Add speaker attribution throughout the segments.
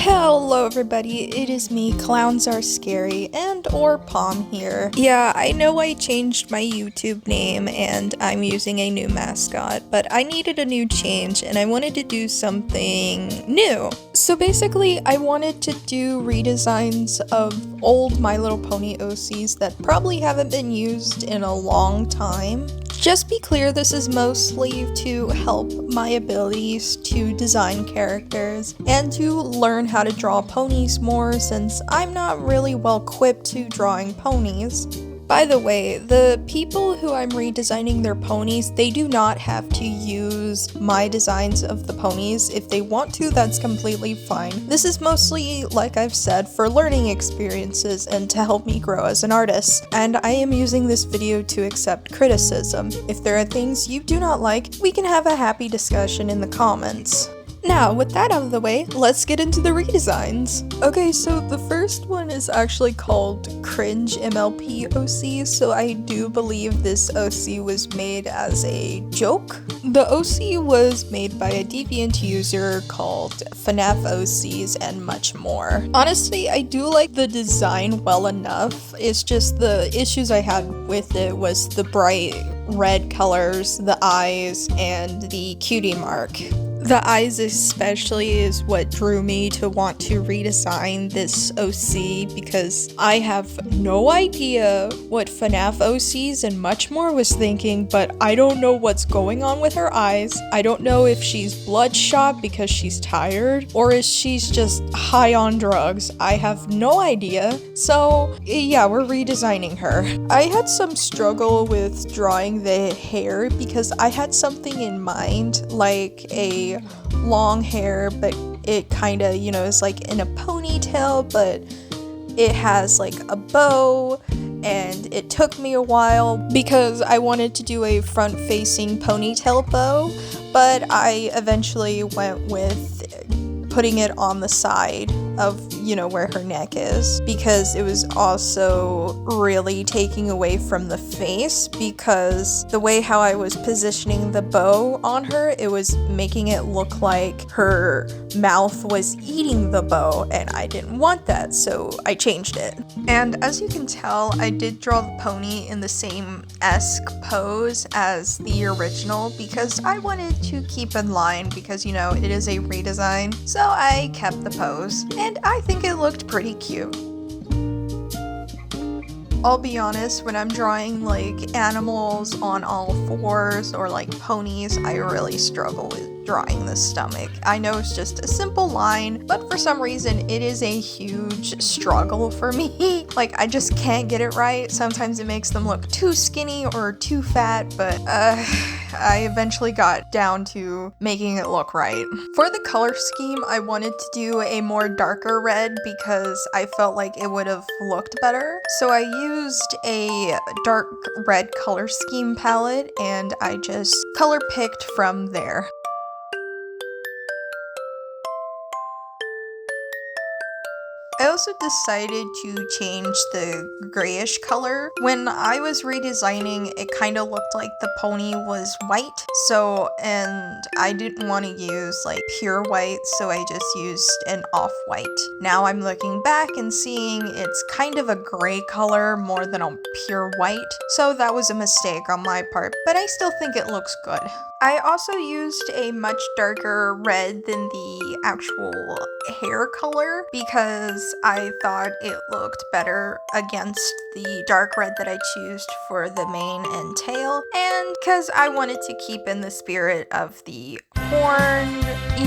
Speaker 1: Hello everybody, it is me, Clowns Are Scary, and or Palm here. Yeah, I know I changed my YouTube name and I'm using a new mascot, but I needed a new change and I wanted to do something new. So basically, I wanted to do redesigns of old My Little Pony OCs that probably haven't been used in a long time. Just be clear, this is mostly to help my abilities to design characters and to learn how to draw ponies more, since I'm not really well equipped to drawing ponies. By the way, the people who I'm redesigning their ponies, they do not have to use my designs of the ponies. If they want to, that's completely fine. This is mostly, like I've said, for learning experiences and to help me grow as an artist. And I am using this video to accept criticism. If there are things you do not like, we can have a happy discussion in the comments. Now, with that out of the way, let's get into the redesigns. Okay, so the first one is actually called Cringe MLP OC, so I do believe this OC was made as a joke. The OC was made by a Deviant user called fnafocsandmuchmore. Honestly, I do like the design well enough. It's just the issues I had with it was the bright red colors, the eyes, and the cutie mark. The eyes especially is what drew me to want to redesign this OC, because I have no idea what FNAF OCs and much more was thinking, but I don't know what's going on with her eyes. I don't know if she's bloodshot because she's tired, or if she's just high on drugs. I have no idea. So yeah, we're redesigning her. I had some struggle with drawing the hair because I had something in mind, like a long hair, but it kind of, is like in a ponytail, but it has like a bow, and it took me a while because I wanted to do a front-facing ponytail bow, but I eventually went with putting it on the side of, where her neck is, because it was also really taking away from the face, because the way how I was positioning the bow on her, it was making it look like her mouth was eating the bow, and I didn't want that, so I changed it. And as you can tell, I did draw the pony in the same esque pose as the original, because I wanted to keep in line, because it is a redesign, so I kept the pose, and I think it looked pretty cute. I'll be honest, when I'm drawing like animals on all fours or like ponies, I really struggle with drawing the stomach. I know it's just a simple line, but for some reason it is a huge struggle for me. Like, I just can't get it right. Sometimes it makes them look too skinny or too fat, but I eventually got down to making it look right. For the color scheme, I wanted to do a more darker red because I felt like it would have looked better. So I used a dark red color scheme palette, and I just color picked from there. I also decided to change the grayish color. When I was redesigning, it kind of looked like the pony was white, and I didn't want to use like pure white, so I just used an off-white. Now I'm looking back and seeing it's kind of a gray color more than a pure white, so that was a mistake on my part, but I still think it looks good. I also used a much darker red than the actual hair color because I thought it looked better against the dark red that I chose for the mane and tail, and because I wanted to keep in the spirit of the horn,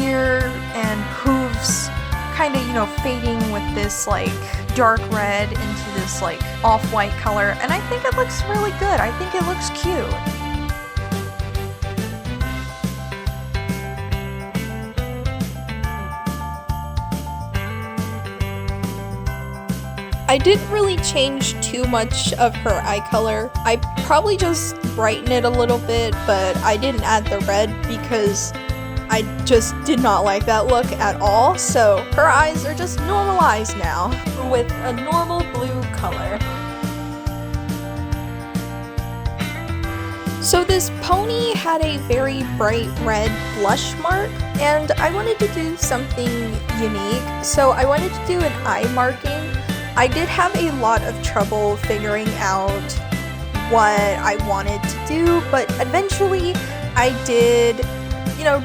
Speaker 1: ear, and hooves kind of, fading with this like dark red into this like off-white color, and I think it looks really good. I think it looks cute. I didn't really change too much of her eye color. I probably just brightened it a little bit, but I didn't add the red because I just did not like that look at all. So her eyes are just normal eyes now with a normal blue color. So this pony had a very bright red blush mark, and I wanted to do something unique, so I wanted to do an eye marking. I did have a lot of trouble figuring out what I wanted to do, but eventually I did,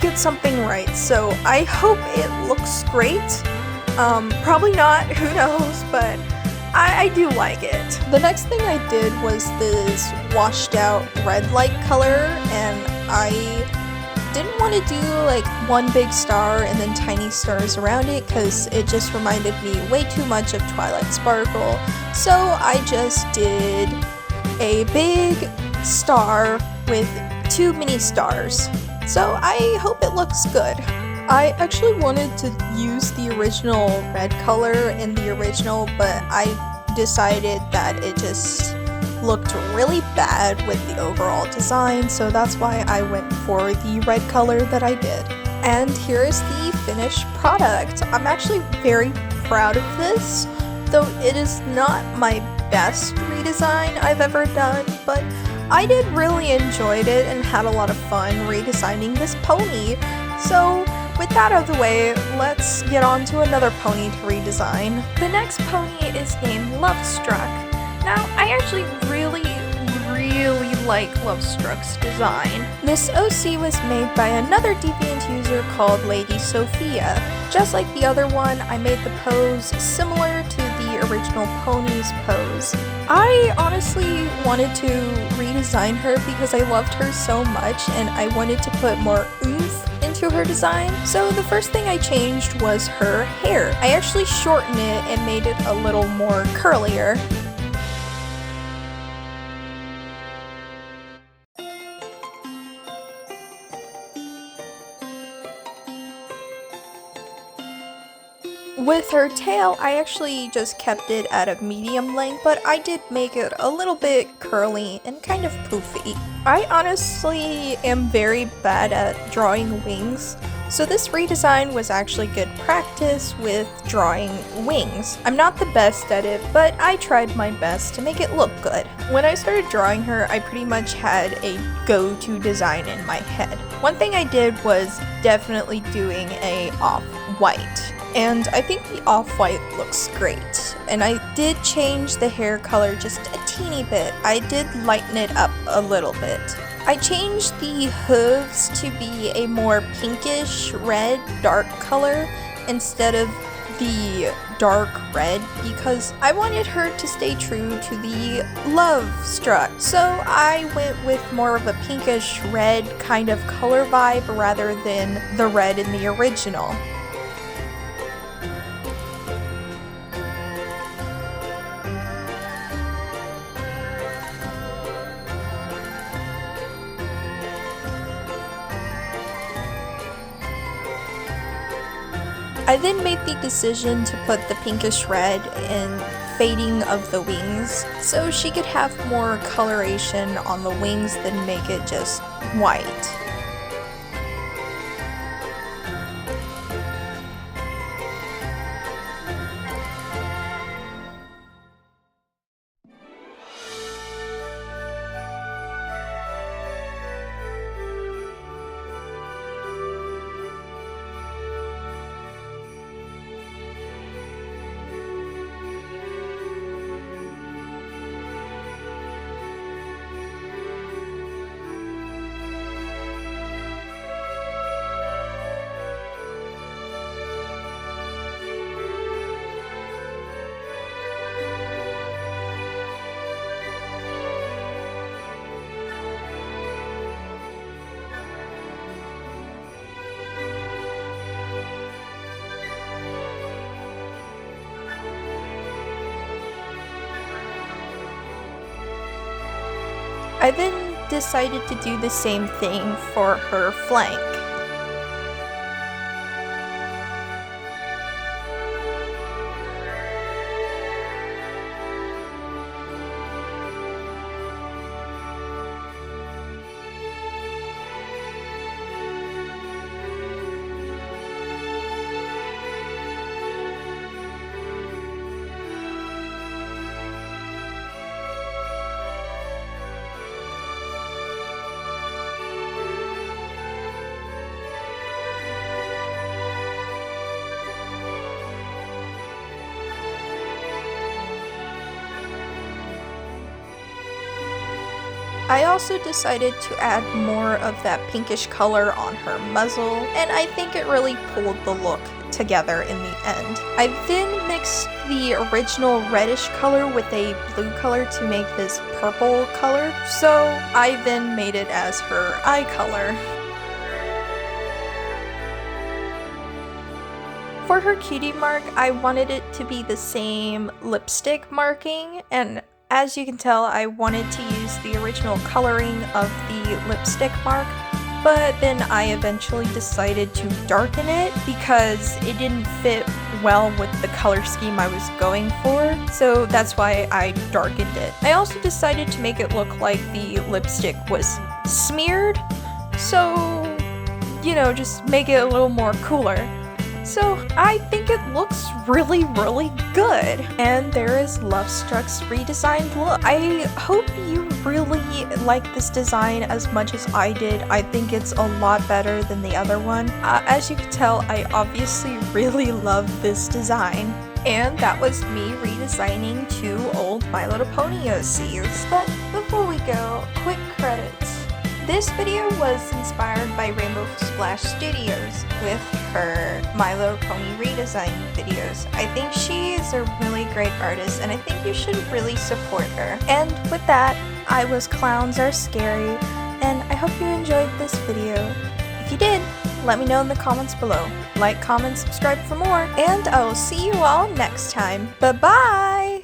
Speaker 1: get something right, so I hope it looks great. Probably not, who knows, but I do like it. The next thing I did was this washed out red light color, and I didn't want to do like one big star and then tiny stars around it because it just reminded me way too much of Twilight Sparkle. So I just did a big star with 2 mini stars. So I hope it looks good. I actually wanted to use the original red color in the original, but I decided that it just looked really bad with the overall design, so that's why I went for the red color that I did. And here is the finished product. I'm actually very proud of this, though it is not my best redesign I've ever done, but I did really enjoyed it and had a lot of fun redesigning this pony. So with that out of the way, let's get on to another pony to redesign. The next pony is named Lovestruck. Now, I actually really like Lovestruck's design. This OC was made by another Deviant user called Lady-Sofia. Just like the other one, I made the pose similar to the original pony's pose. I honestly wanted to redesign her because I loved her so much and I wanted to put more oomph into her design. So the first thing I changed was her hair. I actually shortened it and made it a little more curlier. With her tail, I actually just kept it at a medium length, but I did make it a little bit curly and kind of poofy. I honestly am very bad at drawing wings, so this redesign was actually good practice with drawing wings. I'm not the best at it, but I tried my best to make it look good. When I started drawing her, I pretty much had a go-to design in my head. One thing I did was definitely doing a off-white. And I think the off-white looks great. And I did change the hair color just a teeny bit. I did lighten it up a little bit. I changed the hooves to be a more pinkish red dark color instead of the dark red because I wanted her to stay true to the Lovestruck. So I went with more of a pinkish red kind of color vibe rather than the red in the original. I then made the decision to put the pinkish red in fading of the wings so she could have more coloration on the wings than make it just white. I then decided to do the same thing for her flank. I also decided to add more of that pinkish color on her muzzle, and I think it really pulled the look together in the end. I then mixed the original reddish color with a blue color to make this purple color, so I then made it as her eye color. For her cutie mark, I wanted it to be the same lipstick marking, and as you can tell, I wanted to use the original coloring of the lipstick mark, but then I eventually decided to darken it because it didn't fit well with the color scheme I was going for, so that's why I darkened it. I also decided to make it look like the lipstick was smeared, so, you know, just make it a little more cooler. So I think it looks really good. And there is Lovestruck's redesigned look. I hope you really like this design as much as I did. I think it's a lot better than the other one. As you can tell, I obviously really love this design. And that was me redesigning 2 old My Little Pony OCs. But before we go, quick credits. This video was inspired by Rainbow Splash Studios with her My Little Pony redesign videos. I think she is a really great artist and I think you should really support her. And with that, I was Clowns Are Scary, and I hope you enjoyed this video. If you did, let me know in the comments below. Like, comment, subscribe for more, and I will see you all next time. Bye-bye!